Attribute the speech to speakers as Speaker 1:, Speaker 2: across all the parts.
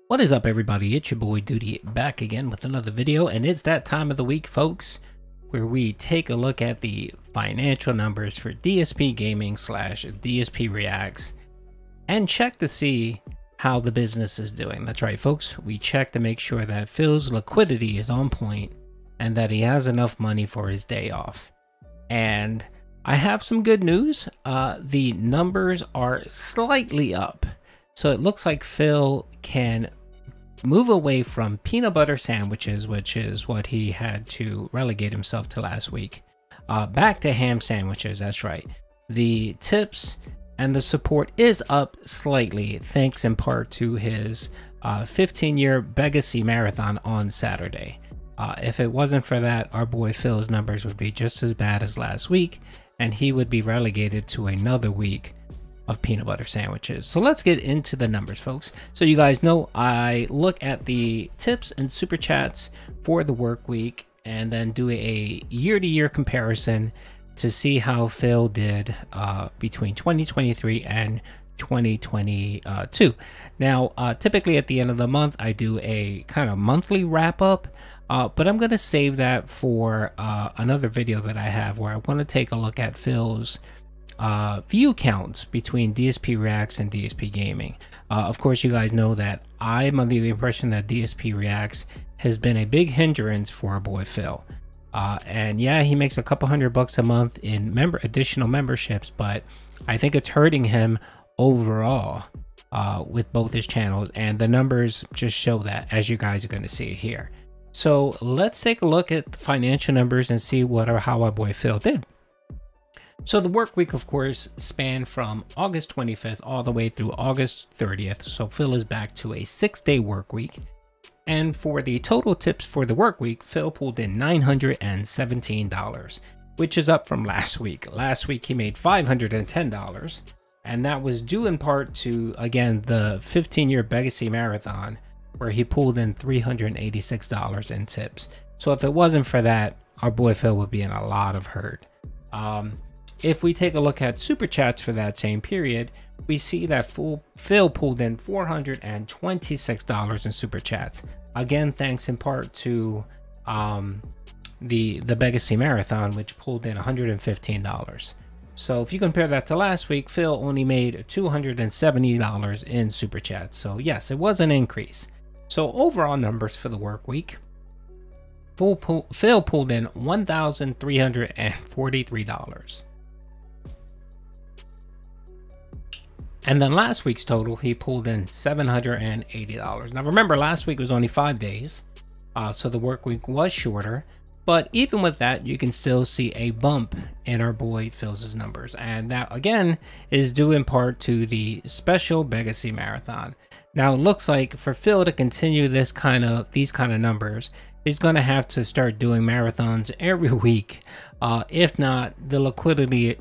Speaker 1: What is up, everybody? It's your boy Duty back again with another video, and it's that time of the week, folks, where we take a look at the financial numbers for DSP Gaming / DSP Reacts and check to see how the business is doing. That's right, folks. We check to make sure that Phil's liquidity is on point and that he has enough money for his day off. And I have some good news. The numbers are slightly up. So it looks like Phil can move away from peanut butter sandwiches, which is what he had to relegate himself to last week, back to ham sandwiches. That's right. The tips and the support is up slightly, thanks in part to his 15-year Beggacy marathon on Saturday. If it wasn't for that, our boy Phil's numbers would be just as bad as last week, and he would be relegated to another week of peanut butter sandwiches. So let's get into the numbers, folks. So you guys know I look at the tips and super chats for the work week and then do a year-to-year comparison to see how Phil did between 2023 and 2022. Now, typically at the end of the month, I do a kind of monthly wrap-up, but I'm going to save that for another video that I have where I want to take a look at Phil's view counts between DSP Reacts and DSP Gaming. Of course, you guys know that I'm under the impression that DSP Reacts has been a big hindrance for our boy Phil. And yeah, he makes a couple $100 a month in additional memberships, but I think it's hurting him overall with both his channels, and the numbers just show that, as you guys are going to see it here. So let's take a look at the financial numbers and see how our boy Phil did. So the work week, of course, spanned from August 25th all the way through August 30th. So Phil is back to a 6-day work week. And for the total tips for the work week, Phil pulled in $917, which is up from last week. Last week, he made $510. And that was due in part to, again, the 15-year Beggacy marathon, where he pulled in $386 in tips. So if it wasn't for that, our boy Phil would be in a lot of hurt. If we take a look at super chats for that same period, we see that Phil pulled in $426 in super chats. Again, thanks in part to the Beggacy marathon, which pulled in $115. So if you compare that to last week, Phil only made $270 in super chats. So yes, it was an increase. So overall numbers for the work week, Phil pulled in $1,343. And then last week's total, he pulled in $780. Now remember, last week was only 5 days, so the work week was shorter. But even with that, you can still see a bump in our boy Phil's numbers. And that, again, is due in part to the special Beggacy marathon. Now it looks like for Phil to continue these kind of numbers, he's going to have to start doing marathons every week. If not, the liquidity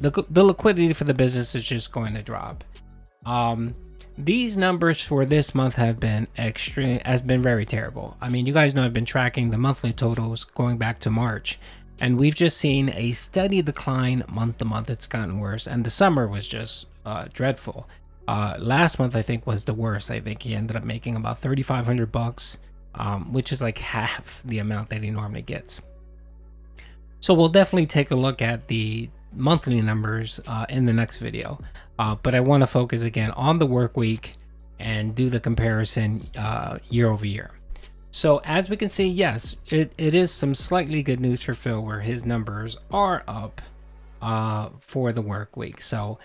Speaker 1: for the business is just going to drop. These numbers for this month has been very terrible. I mean, you guys know I've been tracking the monthly totals going back to March, and we've just seen a steady decline month to month. It's gotten worse, and the summer was just dreadful. Last month I think was the worst. I think he ended up making about $3,500, which is like half the amount that he normally gets. So we'll definitely take a look at the monthly numbers in the next video. But I want to focus again on the work week and do the comparison year over year. So as we can see, yes, it is some slightly good news for Phil where his numbers are up for the work week. So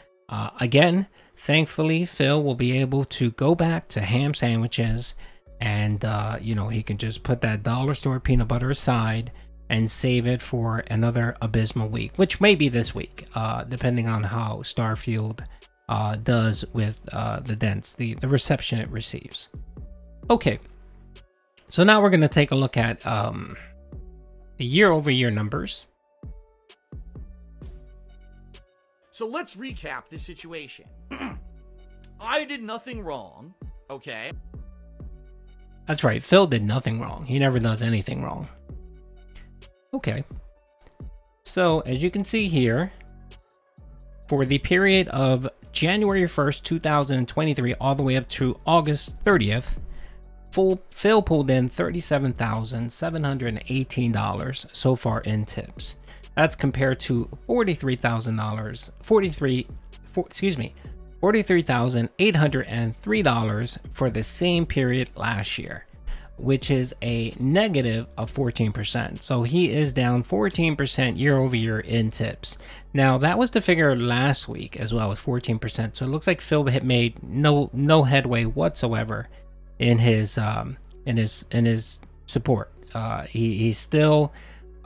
Speaker 1: again, thankfully, Phil will be able to go back to ham sandwiches, and you know, he can just put that dollar store peanut butter aside and save it for another abysmal week, which may be this week, depending on how Starfield does with the reception it receives. Okay, so now we're going to take a look at the year-over-year numbers.
Speaker 2: So let's recap the situation. I did nothing wrong, okay?
Speaker 1: That's right, Phil did nothing wrong. He never does anything wrong. Okay, so as you can see here, for the period of January 1st, 2023, all the way up to August 30th, Phil pulled in $37,718 so far in tips. That's compared to $43,803 for the same period last year, which is a negative of 14%. So he is down 14% year over year in tips. Now that was the figure last week as well, with 14%. So it looks like Phil made no headway whatsoever in his support. He's still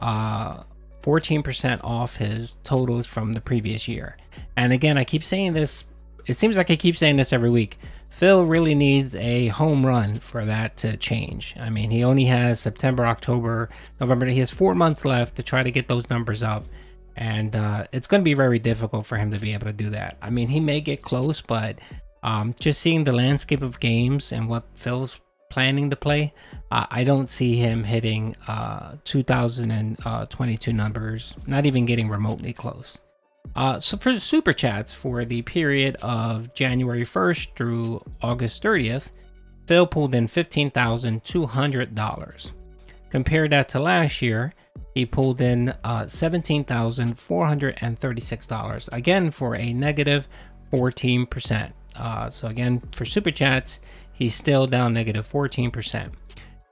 Speaker 1: 14% off his totals from the previous year. And again, I keep saying this. It seems like I keep saying this every week. Phil really needs a home run for that to change. I mean, he only has September, October, November. He has 4 months left to try to get those numbers up. And it's going to be very difficult for him to be able to do that. I mean, he may get close, but just seeing the landscape of games and what Phil's planning to play, I don't see him hitting 2022 numbers, not even getting remotely close. So for super chats for the period of January 1st through August 30th, Phil pulled in $15,200. Compare that to last year, he pulled in $17,436, again for a negative 14%. So again, for super chats, he's still down negative 14%.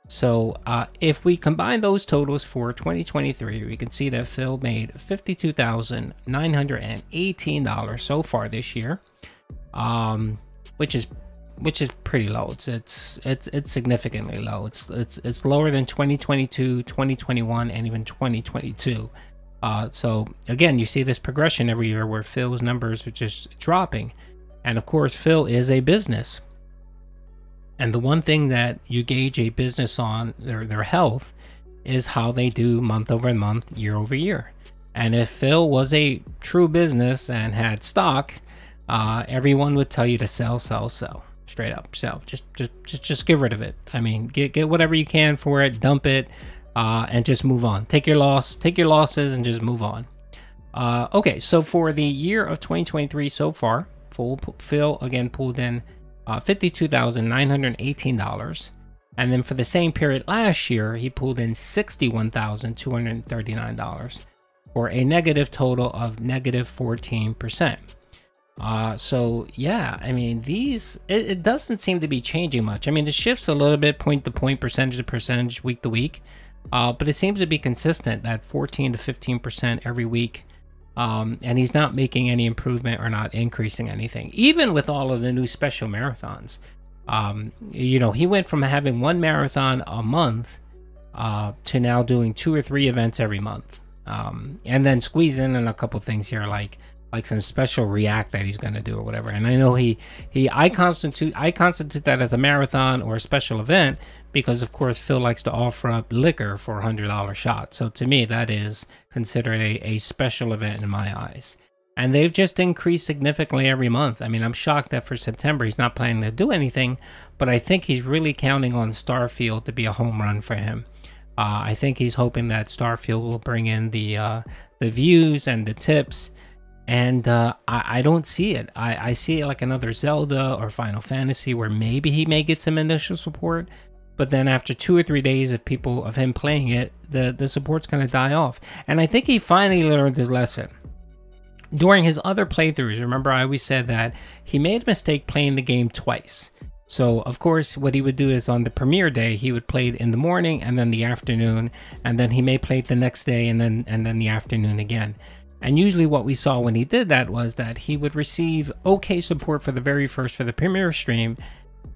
Speaker 1: So if we combine those totals for 2023, we can see that Phil made $52,918 so far this year, which is pretty low. It's significantly low. It's lower than 2022, 2021, and even 2022. So again, you see this progression every year where Phil's numbers are just dropping, and of course, Phil is a business. And the one thing that you gauge a business on their health is how they do month over month, year over year. And if Phil was a true business and had stock, everyone would tell you to sell, straight up sell. Just get rid of it. I mean, get whatever you can for it, dump it, and just move on. Take your losses, and just move on. Okay, so for the year of 2023 so far, Phil again pulled in $52,918, and then for the same period last year, he pulled in $61,239 for a negative total of negative 14%. So yeah, I mean, it doesn't seem to be changing much. I mean, it shifts a little bit point to point, percentage to percentage, week to week, but it seems to be consistent at 14 to 15% every week. And he's not making any improvement or not increasing anything, even with all of the new special marathons. You know, he went from having one marathon a month to now doing 2 or 3 events every month, and then squeeze in a couple things here like some special react that he's going to do or whatever. And I know I constitute that as a marathon or a special event because, of course, Phil likes to offer up liquor for $100 shots. So to me, that is considered a special event in my eyes. And they've just increased significantly every month. I mean, I'm shocked that for September he's not planning to do anything, but I think he's really counting on Starfield to be a home run for him. I think he's hoping that Starfield will bring in the views and the tips. And I don't see it. I see it like another Zelda or Final Fantasy where maybe he may get some initial support, but then after 2 or 3 days of him playing it, the support's going to die off. And I think he finally learned his lesson. During his other playthroughs, remember I always said that he made a mistake playing the game twice. So of course what he would do is on the premiere day, he would play it in the morning and then the afternoon, and then he may play it the next day and then the afternoon again. And usually what we saw when he did that was that he would receive okay support for the premiere stream,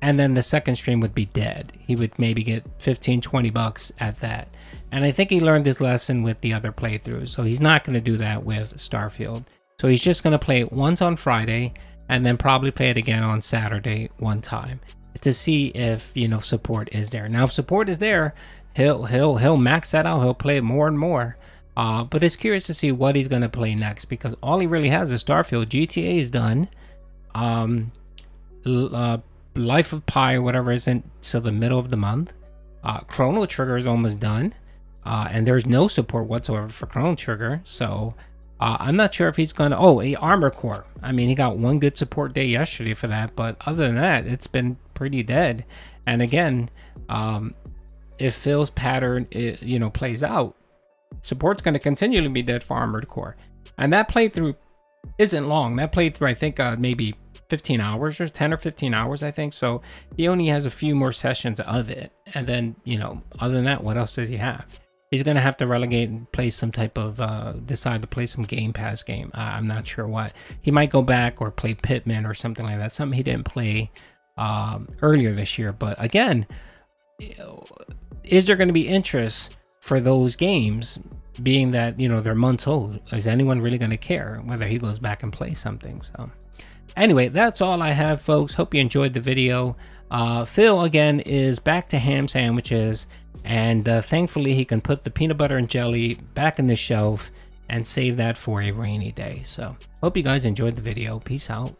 Speaker 1: and then the second stream would be dead. He would maybe get 15-20 bucks at that. And I think he learned his lesson with the other playthroughs, so he's not going to do that with Starfield. So he's just going to play it once on Friday and then probably play it again on Saturday one time to see if, you know, support is there. Now if support is there, he'll max that out. He'll play it more and more. But it's curious to see what he's going to play next, because all he really has is Starfield. GTA is done. Life of Pi or whatever isn't till the middle of the month. Chrono Trigger is almost done. And there's no support whatsoever for Chrono Trigger. So I'm not sure if he's going to... Oh, Armor Core. I mean, he got one good support day yesterday for that. But other than that, it's been pretty dead. And again, if Phil's pattern, plays out, support's going to continually be dead for Armored Core. And that playthrough isn't long. That playthrough, I think, maybe 15 hours or 10 or 15 hours, I think. So he only has a few more sessions of it. And then, other than that, what else does he have? He's going to have to relegate and play some type of, decide to play some Game Pass game. I'm not sure what. He might go back or play Pitman or something like that. Something he didn't play earlier this year. But again, is there going to be interest for those games, being that, they're months old? Is anyone really going to care whether he goes back and plays something? So anyway, that's all I have, folks. Hope you enjoyed the video. Phil, again, is back to ham sandwiches, and thankfully he can put the peanut butter and jelly back in the shelf and save that for a rainy day. So hope you guys enjoyed the video. Peace out.